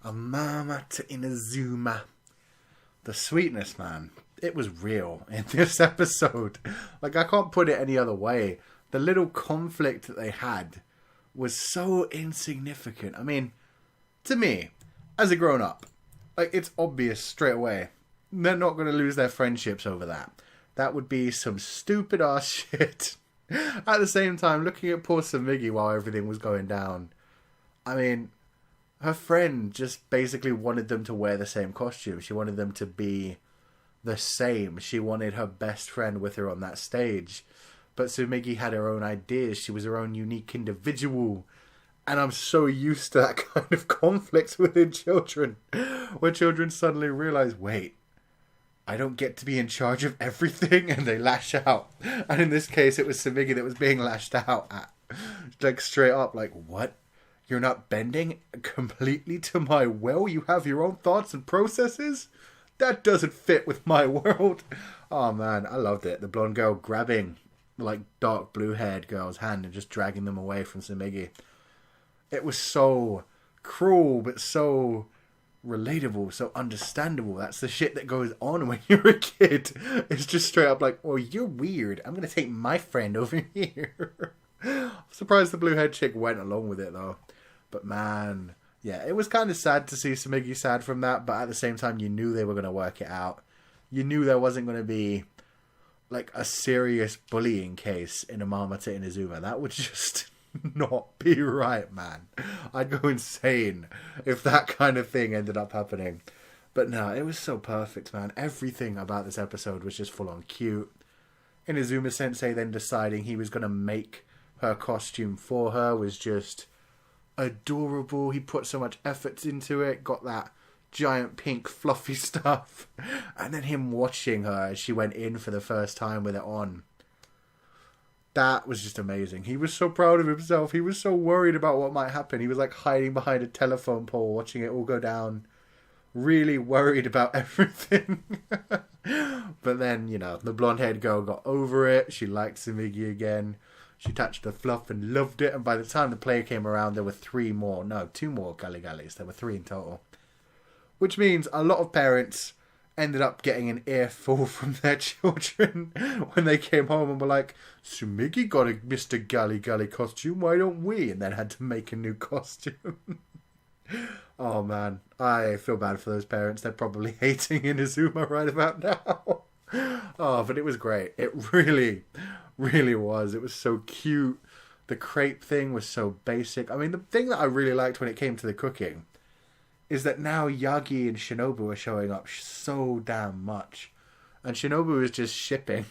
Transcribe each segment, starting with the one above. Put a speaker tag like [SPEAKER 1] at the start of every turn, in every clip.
[SPEAKER 1] Amaama to Inazuma. The sweetness, man. It was real in this episode. Like, I can't put it any other way. The little conflict that they had was so insignificant. I mean, to me, as a grown-up, like, it's obvious straight away. They're not going to lose their friendships over that. That would be some stupid-ass shit. At the same time, looking at poor Tsumigi while everything was going down. I mean, her friend just basically wanted them to wear the same costume. She wanted them to be the same. She wanted her best friend with her on that stage. But Tsumigi had her own ideas. She was her own unique individual. And I'm so used to that kind of conflict within children. Where children suddenly realize, wait, I don't get to be in charge of everything, and they lash out. And in this case, it was Tsumigi that was being lashed out at. Like, straight up, like, what? You're not bending completely to my will? You have your own thoughts and processes? That doesn't fit with my world. Oh, man, I loved it. The blonde girl grabbing, like, dark blue-haired girl's hand and just dragging them away from Tsumigi. It was so cruel, but so relatable, so understandable. That's the shit that goes on when you're a kid. It's just straight up like, oh, you're weird. I'm going to take my friend over here. I'm surprised the blue-haired chick went along with it, though. But man, yeah, it was kind of sad to see Tsumigi sad from that, but at the same time, you knew they were going to work it out. You knew there wasn't going to be, like, a serious bullying case in Amaama to Inazuma. That would just not be right, man. I'd go insane if that kind of thing ended up happening. But no, it was so perfect, man. Everything about this episode was just full on cute. Inazuma Sensei then deciding he was going to make her costume for her was just adorable. He put so much effort into it, got that giant pink fluffy stuff, and then him watching her as she went in for the first time with it on. That was just amazing. He was so proud of himself. He was so worried about what might happen. He was like hiding behind a telephone pole, watching it all go down. Really worried about everything. But then, you know, the blonde-haired girl got over it. She liked Tsumigi again. She touched the fluff and loved it. And by the time the play came around, there were two more Gali Galis. There were 3 in total. Which means a lot of parents ended up getting an earful from their children when they came home and were like, Tsumigi got a Mr. Gali Gali costume, why don't we? And then had to make a new costume. Oh man, I feel bad for those parents. They're probably hating Inazuma right about now. Oh, but it was great. It really, really was. It was so cute. The crepe thing was so basic. I mean, the thing that I really liked when it came to the cooking is that now Yagi and Shinobu are showing up so damn much. And Shinobu is just shipping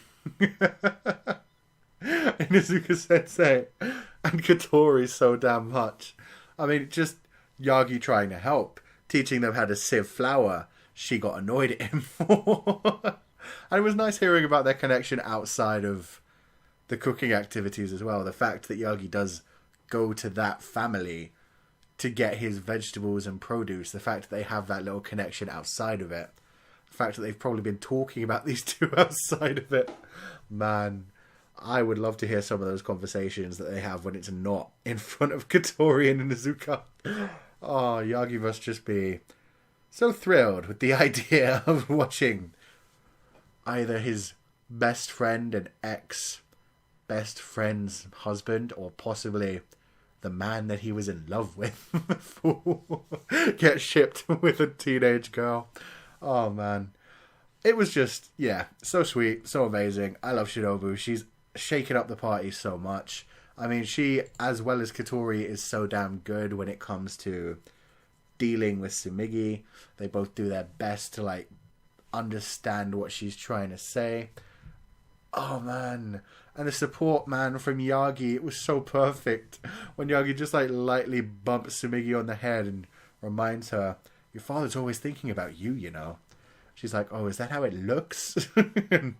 [SPEAKER 1] Inazuka Sensei and Kotori so damn much. I mean, just Yagi trying to help, teaching them how to sieve flour, she got annoyed at him for. And it was nice hearing about their connection outside of the cooking activities as well. The fact that Yagi does go to that family to get his vegetables and produce, the fact that they have that little connection outside of it, the fact that they've probably been talking about these two outside of it. Man, I would love to hear some of those conversations that they have when it's not in front of Kotori and Inazuka. Oh, Yagi must just be so thrilled with the idea of watching either his best friend and ex-best friend's husband, or possibly the man that he was in love with get shipped with a teenage girl. Oh, man. It was just, yeah, so sweet, so amazing. I love Shinobu. She's shaken up the party so much. I mean, she, as well as Kotori, is so damn good when it comes to dealing with Tsumigi. They both do their best to, like, understand what she's trying to say. Oh, man. And the support, man, from Yagi, it was so perfect. When Yagi just, like, lightly bumps Tsumigi on the head and reminds her, your father's always thinking about you, you know. She's like, oh, is that how it looks? And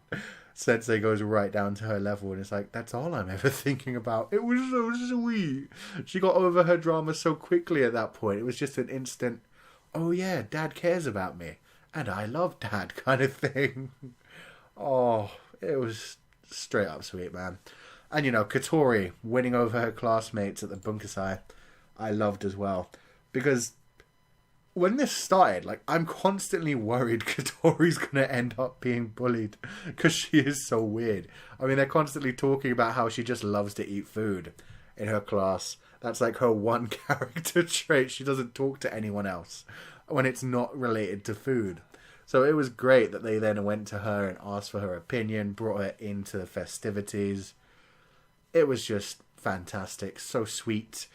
[SPEAKER 1] Sensei goes right down to her level and it's like, that's all I'm ever thinking about. It was so sweet. She got over her drama so quickly at that point. It was just an instant, oh yeah, Dad cares about me. And I love Dad kind of thing. Oh, it was straight up sweet, man. And, you know, Kotori winning over her classmates at the Bunkasai, I loved as well. Because when this started, like, I'm constantly worried Kotori's going to end up being bullied because she is so weird. I mean, they're constantly talking about how she just loves to eat food in her class. That's like her one character trait. She doesn't talk to anyone else when it's not related to food. So it was great that they then went to her and asked for her opinion, brought her into the festivities. It was just fantastic, so sweet,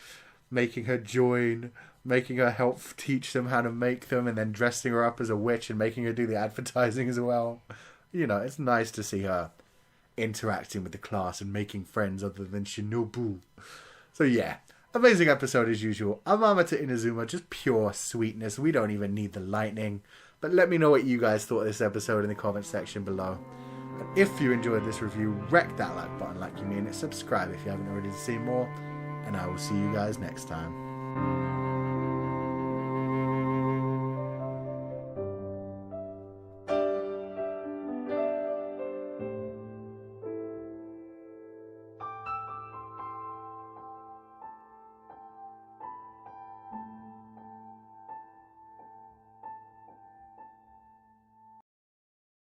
[SPEAKER 1] making her join, making her help teach them how to make them, and then dressing her up as a witch and making her do the advertising as well. You know, it's nice to see her interacting with the class and making friends other than Shinobu. So yeah, amazing episode as usual. Amaama to Inazuma, just pure sweetness. We don't even need the lightning. But let me know what you guys thought of this episode in the comment section below. And if you enjoyed this review, wreck that like button like you mean it. Subscribe if you haven't already to see more. And I will see you guys next time.